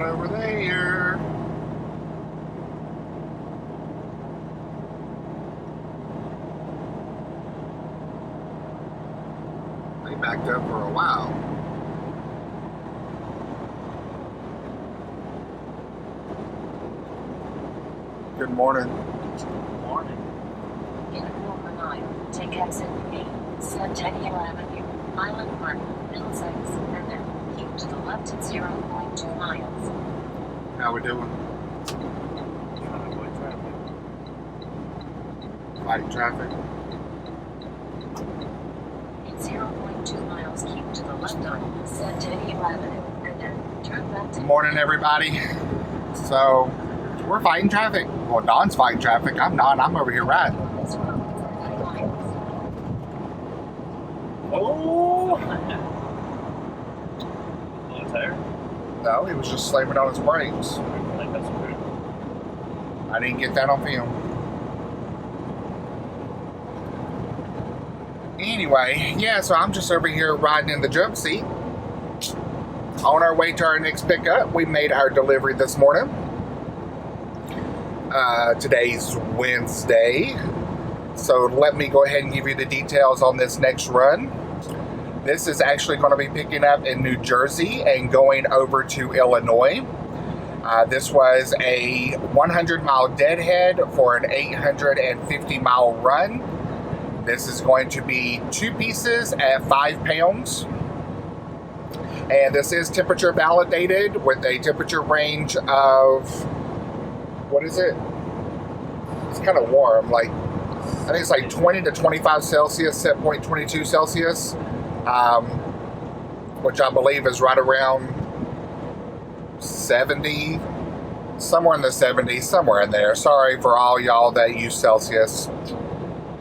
down over there. They backed up for a while. Good morning. Good morning. In Northern Line, take exit 8, Centennial Avenue, Island Park, Middlesex, and then keep to the left at 0.2 miles. How we doing? Trying to avoid traffic. Fighting traffic? In 0.2 miles, keep to the left on Centennial Avenue, and then turn left. Good morning, everybody. So, we're fighting traffic. Well, Don's fighting traffic. I'm not. I'm over here riding. This road for 9 miles. Oh! Blow a tire? No, he was just slamming on his brakes. I think that's weird. I didn't get that on film. Anyway, yeah, so I'm just over here riding in the jump seat. On our way to our next pickup, we made our delivery this morning. Today's Wednesday. So let me go ahead and give you the details on this next run. This is actually going to be picking up in New Jersey and going over to Illinois. This was a 100-mile deadhead for an 850-mile run. This is going to be 2 pieces at 5 pounds. And this is temperature validated with a temperature range of, what is it? It's kind of warm, like, I think it's like 20 to 25 Celsius, set point 22 Celsius, which I believe is right around 70, somewhere in the 70s, somewhere in there. Sorry for all y'all that use Celsius.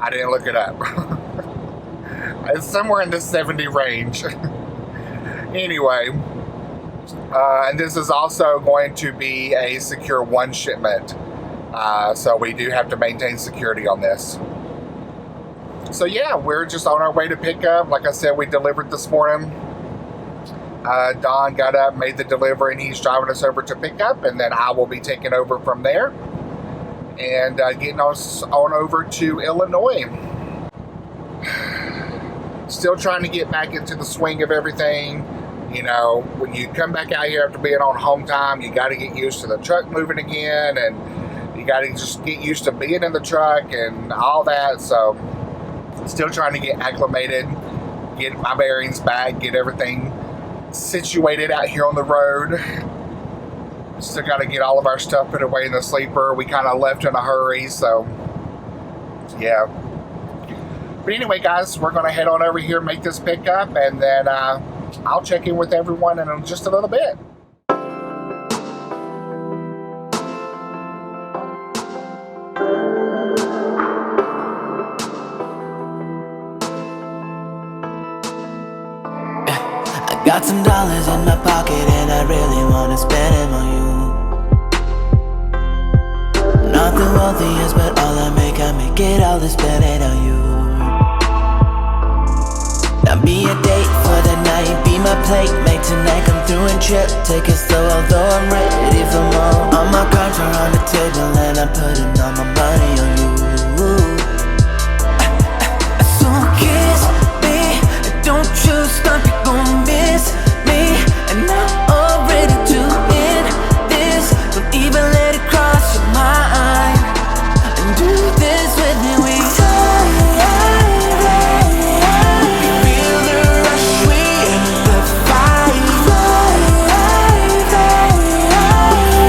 I didn't look it up. It's somewhere in the 70 range. Anyway, and this is also going to be a secure 1 shipment. So we do have to maintain security on this. So yeah, we're just on our way to pick up. Like I said, we delivered this morning. Don got up, made the delivery, and he's driving us over to pick up, and then I will be taking over from there and getting us on over to Illinois. Still trying to get back into the swing of everything. You know, when you come back out here after being on home time, you got to get used to the truck moving again, and you got to just get used to being in the truck and all that. So, still trying to get acclimated, get my bearings back, get everything situated out here on the road. Still got to get all of our stuff put away in the sleeper. We kind of left in a hurry, so yeah. But anyway, guys, we're going to head on over here, make this pickup, and then I'll check in with everyone in just a little bit. Got some dollars in my pocket and I really wanna spend them on you. Not the wealthiest, but all I make it all to spend it on you. Now be a date for the night, be my plate, make tonight come through and trip. Take it slow, although I'm ready for more. All my cards are on the table and I'm putting all my money on you. So kiss me, don't you stop, you're gon' miss me. And I'm all ready to end this. Don't even let it cross your mind. And do this with me, we feel the rush, we in the fight.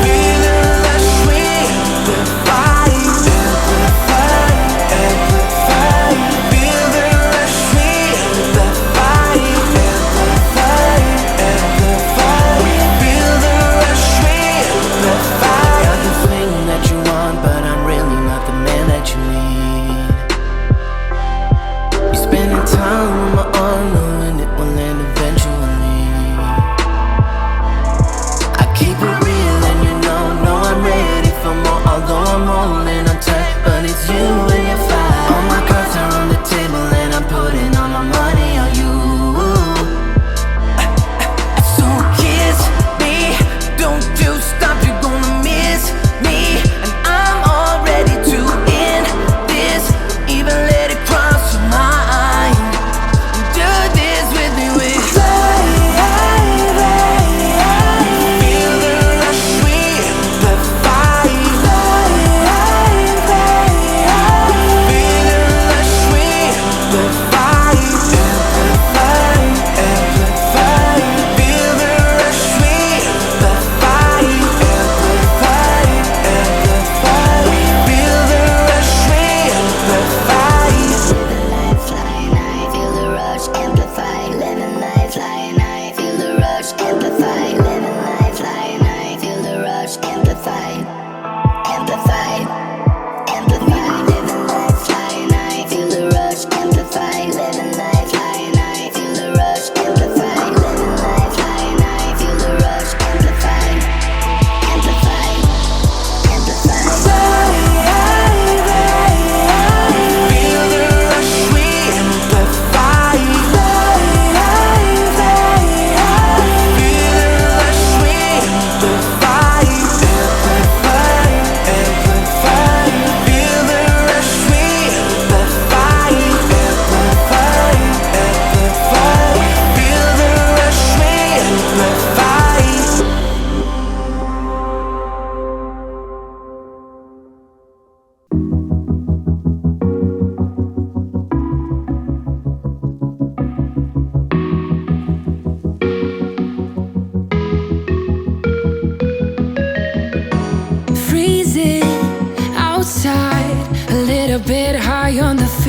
Feel the rush, we in the fight.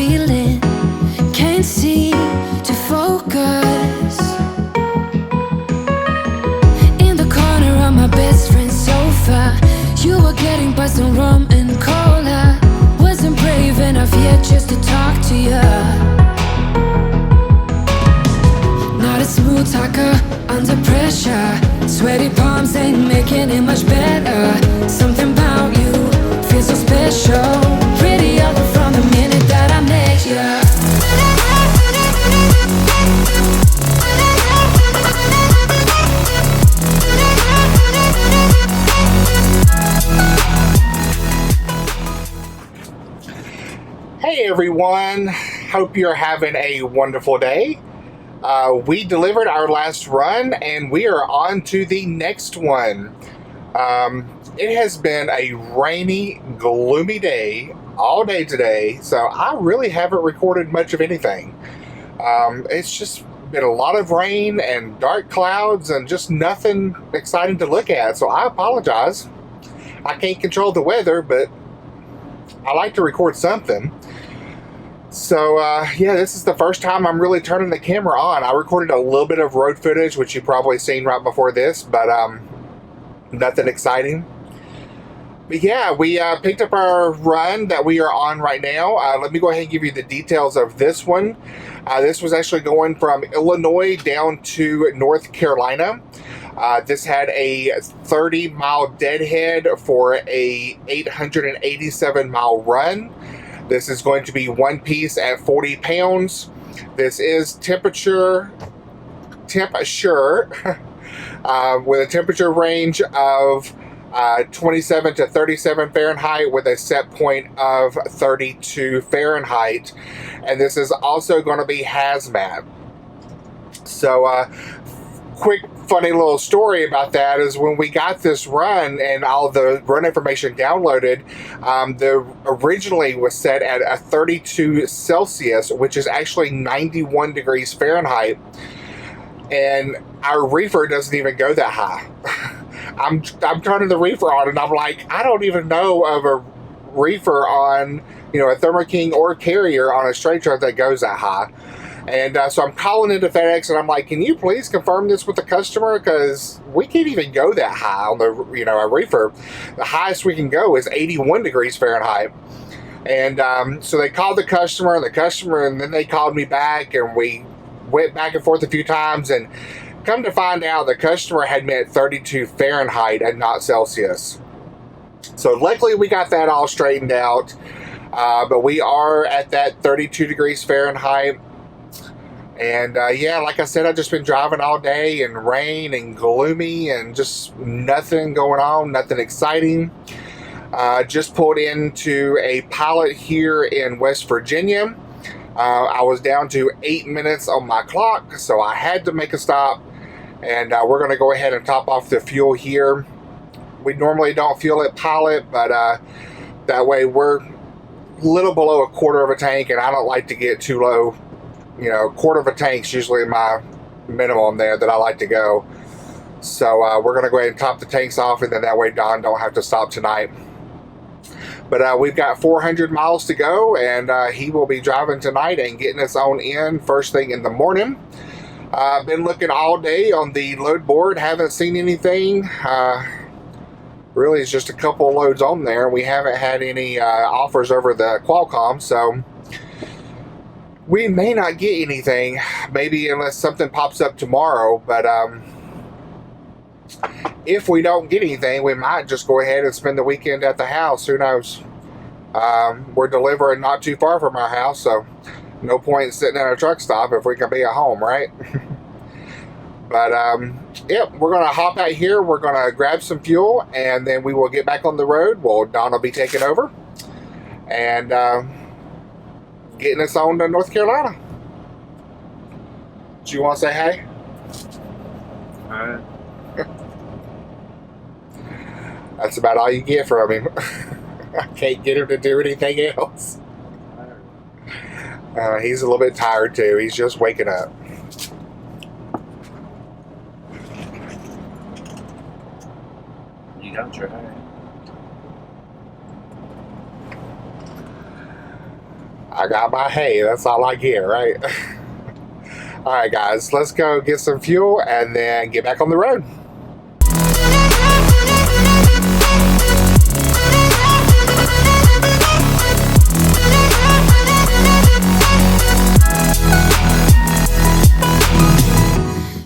feeling. Can't seem to focus. In the corner of my best friend's sofa, you were getting buzzed on rum and cola. Wasn't brave enough yet just to talk to you. Not a smooth talker under pressure. Sweaty palms ain't making it much better. Something about you feels so special. Pretty other from the minute that I met you. Hey everyone, hope you're having a wonderful day. We delivered our last run and we are on to the next one. It has been a rainy, gloomy day all day today, so I really haven't recorded much of anything. It's just been a lot of rain and dark clouds and just nothing exciting to look at, so I apologize. I can't control the weather, but I like to record something. So yeah, this is the first time I'm really turning the camera on. I recorded a little bit of road footage, which you've probably seen right before this, but nothing exciting. But yeah, we picked up our run that we are on right now. Let me go ahead and give you the details of this one. This was actually going from Illinois down to North Carolina. This had a 30-mile deadhead for a 887-mile run. This is going to be one piece at 40 pounds. This is temperature with a temperature range of 27 to 37 Fahrenheit with a set point of 32 Fahrenheit. And this is also going to be hazmat. So, quick funny little story about that is when we got this run and all the run information downloaded, the originally was set at a 32 Celsius, which is actually 91 degrees Fahrenheit. And our reefer doesn't even go that high. I'm turning the reefer on and I'm like, I don't even know of a reefer on, a Thermo King or Carrier on a straight truck that goes that high. And so I'm calling into FedEx and I'm like, can you please confirm this with the customer? Because we can't even go that high on the, a reefer. The highest we can go is 81 degrees Fahrenheit. And so they called the customer and then they called me back and we went back and forth a few times and come to find out the customer had meant 32 Fahrenheit and not Celsius. So luckily we got that all straightened out. But we are at that 32 degrees Fahrenheit. And yeah, like I said, I've just been driving all day in rain and gloomy and just nothing going on, nothing exciting. Just pulled into a pilot here in West Virginia. I was down to 8 minutes on my clock, so I had to make a stop. And we're going to go ahead and top off the fuel here. We normally don't fuel at pilot, but that way we're a little below a quarter of a tank, and I don't like to get too low. A quarter of a tank's usually my minimum there that I like to go. So we're going to go ahead and top the tanks off, and then that way Don don't have to stop tonight. But we've got 400 miles to go, and he will be driving tonight and getting us on in first thing in the morning. I've been looking all day on the load board, haven't seen anything. Really, it's just a couple loads on there. We haven't had any offers over the Qualcomm, so we may not get anything, maybe unless something pops up tomorrow. But if we don't get anything, we might just go ahead and spend the weekend at the house. Who knows? We're delivering not too far from our house, so no point in sitting at a truck stop if we can be at home, right? But yep, we're gonna hop out here. We're gonna grab some fuel, and then we will get back on the road. Well, Don will be taking over, and getting us on to North Carolina. Do you want to say hey? Alright. That's about all you get from him. I can't get him to do anything else. He's a little bit tired too. He's just waking up. You got your hair. I got my hay. That's all I get, right? All right, guys, let's go get some fuel and then get back on the road.